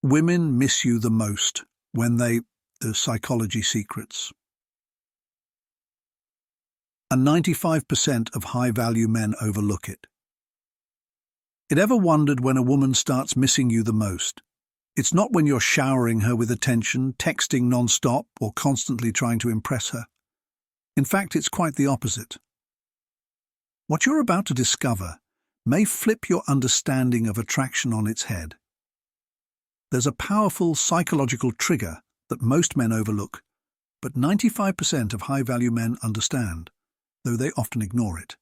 Women miss you the most when the psychology secrets. And 95% of high-value men overlook it. It ever wondered when a woman starts missing you the most? It's not when you're showering her with attention, texting non-stop, or constantly trying to impress her. In fact, it's quite the opposite. What you're about to discover may flip your understanding of attraction on its head. There's a powerful psychological trigger that most men overlook, but 95% of high-value men understand, though they often ignore it.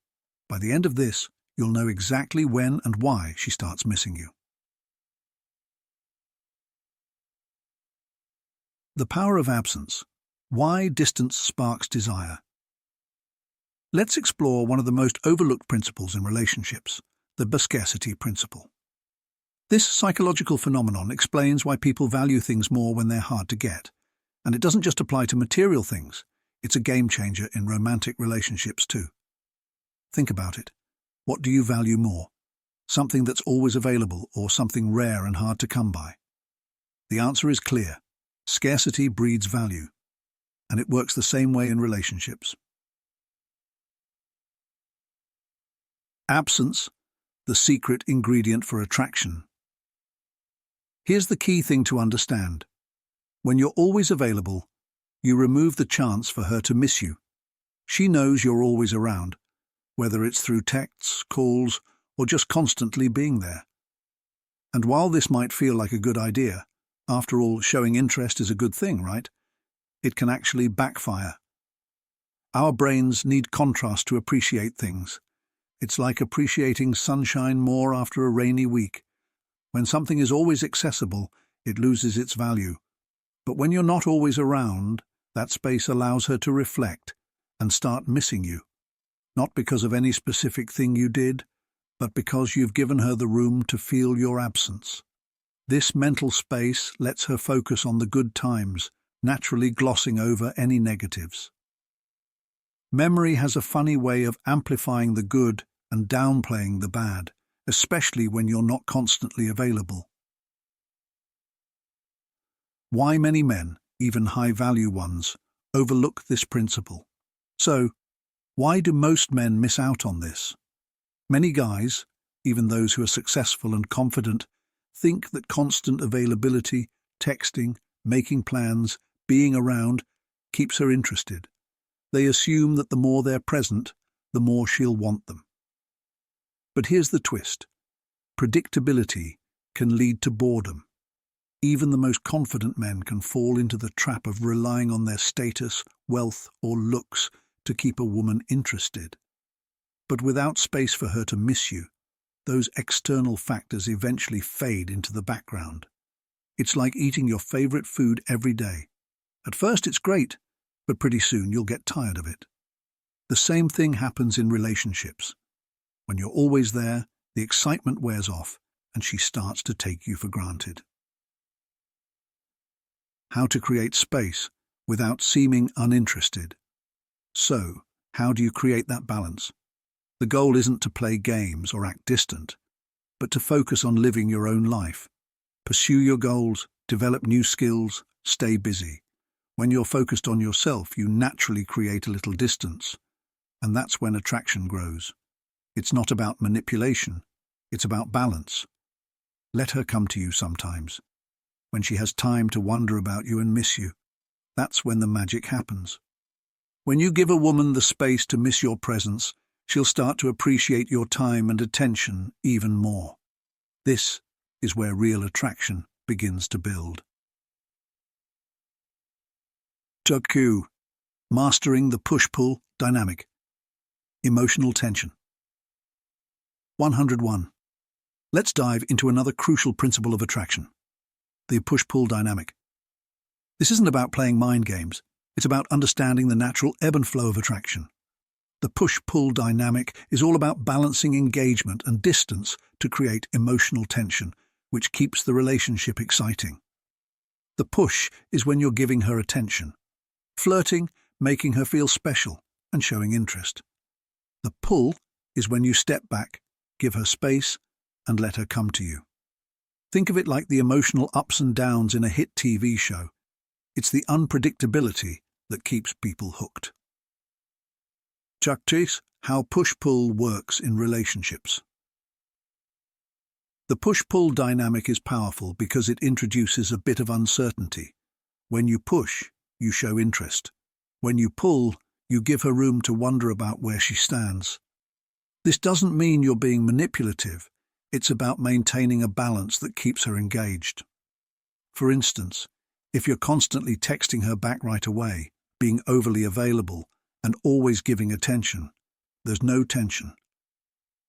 By the end of this, you'll know exactly when and why she starts missing you. The power of absence. Why distance sparks desire. Let's explore one of the most overlooked principles in relationships, the B Scarcity Principle. This psychological phenomenon explains why people value things more when they're hard to get. And it doesn't just apply to material things, it's a game changer in romantic relationships too. Think about it. What do you value more? Something that's always available or something rare and hard to come by? The answer is clear. Scarcity breeds value. And it works the same way in relationships. Absence, the secret ingredient for attraction. Here's the key thing to understand. When you're always available, you remove the chance for her to miss you. She knows you're always around, whether it's through texts, calls, or just constantly being there. And while this might feel like a good idea, after all, showing interest is a good thing, right? It can actually backfire. Our brains need contrast to appreciate things. It's like appreciating sunshine more after a rainy week. When something is always accessible, it loses its value. But when you're not always around, that space allows her to reflect and start missing you. Not because of any specific thing you did, but because you've given her the room to feel your absence. This mental space lets her focus on the good times, naturally glossing over any negatives. Memory has a funny way of amplifying the good and downplaying the bad, especially when you're not constantly available. Why many men, even high-value ones, overlook this principle. So, why do most men miss out on this? Many guys, even those who are successful and confident, think that constant availability, texting, making plans, being around, keeps her interested. They assume that the more they're present, the more she'll want them. But here's the twist. Predictability can lead to boredom. Even the most confident men can fall into the trap of relying on their status, wealth, or looks to keep a woman interested. But without space for her to miss you, those external factors eventually fade into the background. It's like eating your favorite food every day. At first it's great, but pretty soon you'll get tired of it. The same thing happens in relationships. When you're always there, the excitement wears off, and she starts to take you for granted. How to create space without seeming uninterested. So, how do you create that balance? The goal isn't to play games or act distant, but to focus on living your own life. Pursue your goals, develop new skills, stay busy. When you're focused on yourself, you naturally create a little distance, and that's when attraction grows. It's not about manipulation, it's about balance. Let her come to you sometimes. When she has time to wonder about you and miss you, that's when the magic happens. When you give a woman the space to miss your presence, she'll start to appreciate your time and attention even more. This is where real attraction begins to build. 2. Mastering the push-pull dynamic. Emotional tension. 101. Let's dive into another crucial principle of attraction, the push-pull dynamic. This isn't about playing mind games, it's about understanding the natural ebb and flow of attraction. The push-pull dynamic is all about balancing engagement and distance to create emotional tension, which keeps the relationship exciting. The push is when you're giving her attention, flirting, making her feel special, and showing interest. The pull is when you step back, give her space, and let her come to you. Think of it like the emotional ups and downs in a hit TV show. It's the unpredictability that keeps people hooked. Chaktis, how push-pull works in relationships. The push-pull dynamic is powerful because it introduces a bit of uncertainty. When you push, you show interest. When you pull, you give her room to wonder about where she stands. This doesn't mean you're being manipulative. It's about maintaining a balance that keeps her engaged. For instance, if you're constantly texting her back right away, being overly available, and always giving attention, there's no tension.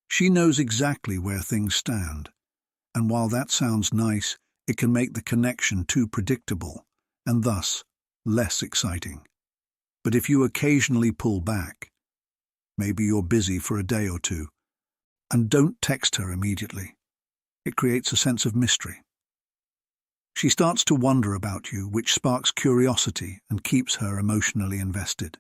She knows exactly where things stand, and while that sounds nice, it can make the connection too predictable, and thus less exciting. But if you occasionally pull back, maybe you're busy for a day or two, and don't text her immediately, it creates a sense of mystery. She starts to wonder about you, which sparks curiosity and keeps her emotionally invested.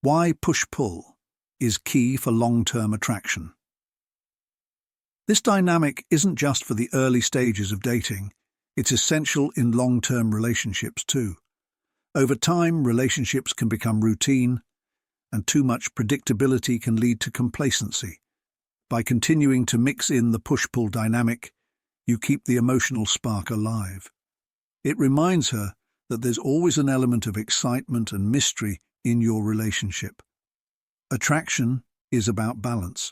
Why push-pull is key for long-term attraction. This dynamic isn't just for the early stages of dating, it's essential in long-term relationships too. Over time, relationships can become routine, and too much predictability can lead to complacency. By continuing to mix in the push-pull dynamic, you keep the emotional spark alive. It reminds her that there's always an element of excitement and mystery in your relationship. Attraction is about balance.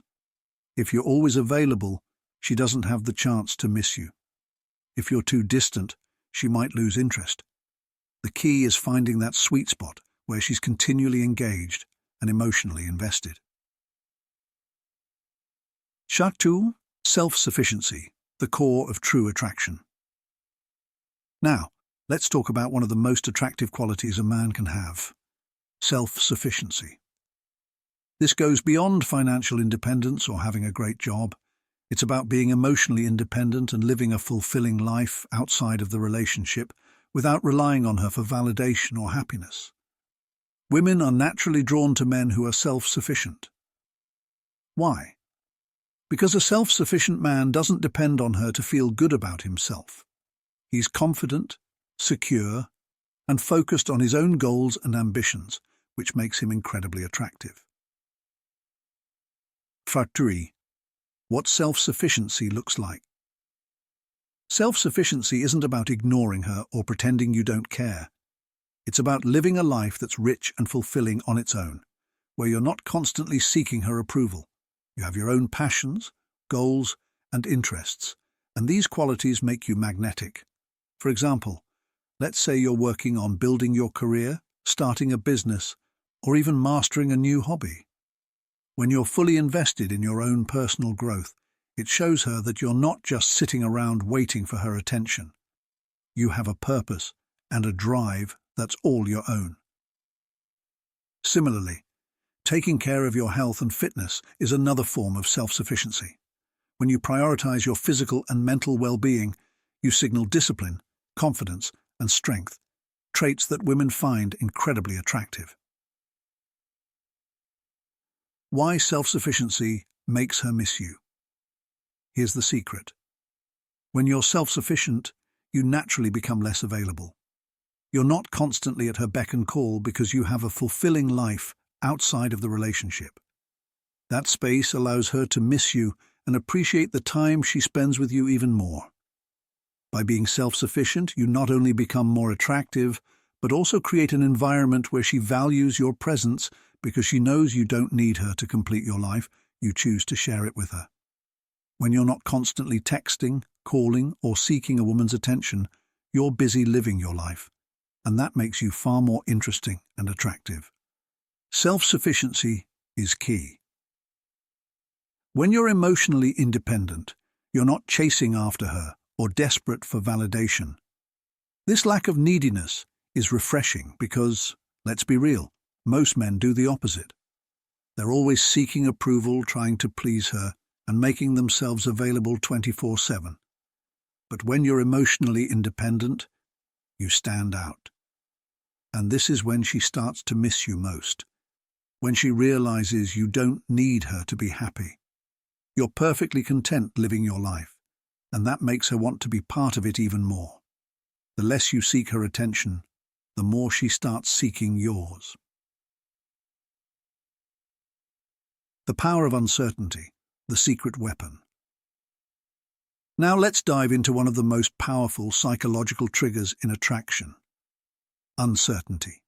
If you're always available, she doesn't have the chance to miss you. If you're too distant, she might lose interest. The key is finding that sweet spot where she's continually engaged and emotionally invested. Shaktu, self-sufficiency, the core of true attraction. Now, let's talk about one of the most attractive qualities a man can have: self-sufficiency. This goes beyond financial independence or having a great job. It's about being emotionally independent and living a fulfilling life outside of the relationship without relying on her for validation or happiness. Women are naturally drawn to men who are self-sufficient. Why? Because a self-sufficient man doesn't depend on her to feel good about himself. He's confident, secure, and focused on his own goals and ambitions, which makes him incredibly attractive. Factory. What self-sufficiency looks like. Self-sufficiency isn't about ignoring her or pretending you don't care. It's about living a life that's rich and fulfilling on its own, where you're not constantly seeking her approval. You have your own passions, goals, and interests, and these qualities make you magnetic. For example, let's say you're working on building your career, starting a business, or even mastering a new hobby. When you're fully invested in your own personal growth, it shows her that you're not just sitting around waiting for her attention. You have a purpose and a drive that's all your own. Similarly, taking care of your health and fitness is another form of self-sufficiency. When you prioritize your physical and mental well-being, you signal discipline, confidence, and strength, traits that women find incredibly attractive. Why self-sufficiency makes her miss you. Here's the secret. When you're self-sufficient, you naturally become less available. You're not constantly at her beck and call because you have a fulfilling life outside of the relationship. That space allows her to miss you and appreciate the time she spends with you even more. By being self-sufficient, you not only become more attractive, but also create an environment where she values your presence because she knows you don't need her to complete your life, you choose to share it with her. When you're not constantly texting, calling, or seeking a woman's attention, you're busy living your life, and that makes you far more interesting and attractive. Self-sufficiency is key. When you're emotionally independent, you're not chasing after her or desperate for validation. This lack of neediness is refreshing because, let's be real, most men do the opposite. They're always seeking approval, trying to please her, and making themselves available 24/7. But when you're emotionally independent, you stand out. And this is when she starts to miss you most, when she realizes you don't need her to be happy. You're perfectly content living your life, and that makes her want to be part of it even more. The less you seek her attention, the more she starts seeking yours. The power of uncertainty, the secret weapon. Now let's dive into one of the most powerful psychological triggers in attraction: uncertainty.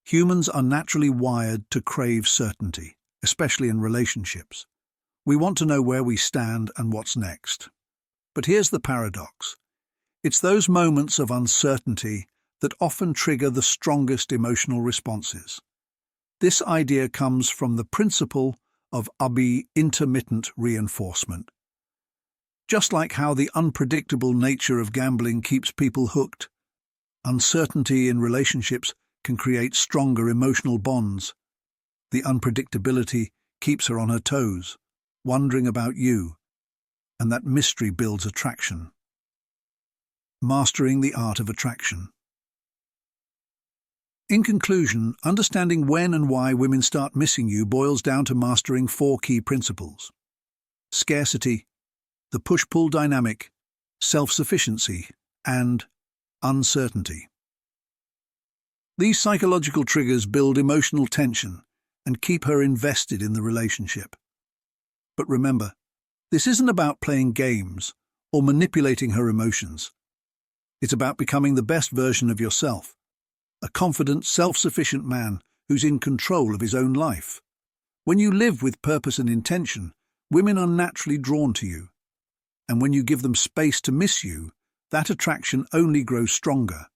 Humans are naturally wired to crave certainty, especially in relationships. We want to know where we stand and what's next. But here's the paradox. It's those moments of uncertainty that often trigger the strongest emotional responses. This idea comes from the principle of intermittent reinforcement. Just like how the unpredictable nature of gambling keeps people hooked, uncertainty in relationships can create stronger emotional bonds. The unpredictability keeps her on her toes, wondering about you, and that mystery builds attraction. Mastering the art of attraction. In conclusion, understanding when and why women start missing you boils down to mastering 4 key principles: scarcity, the push-pull dynamic, self-sufficiency, and uncertainty. These psychological triggers build emotional tension and keep her invested in the relationship. But remember, this isn't about playing games or manipulating her emotions. It's about becoming the best version of yourself, a confident, self-sufficient man who's in control of his own life. When you live with purpose and intention, women are naturally drawn to you. And when you give them space to miss you, that attraction only grows stronger.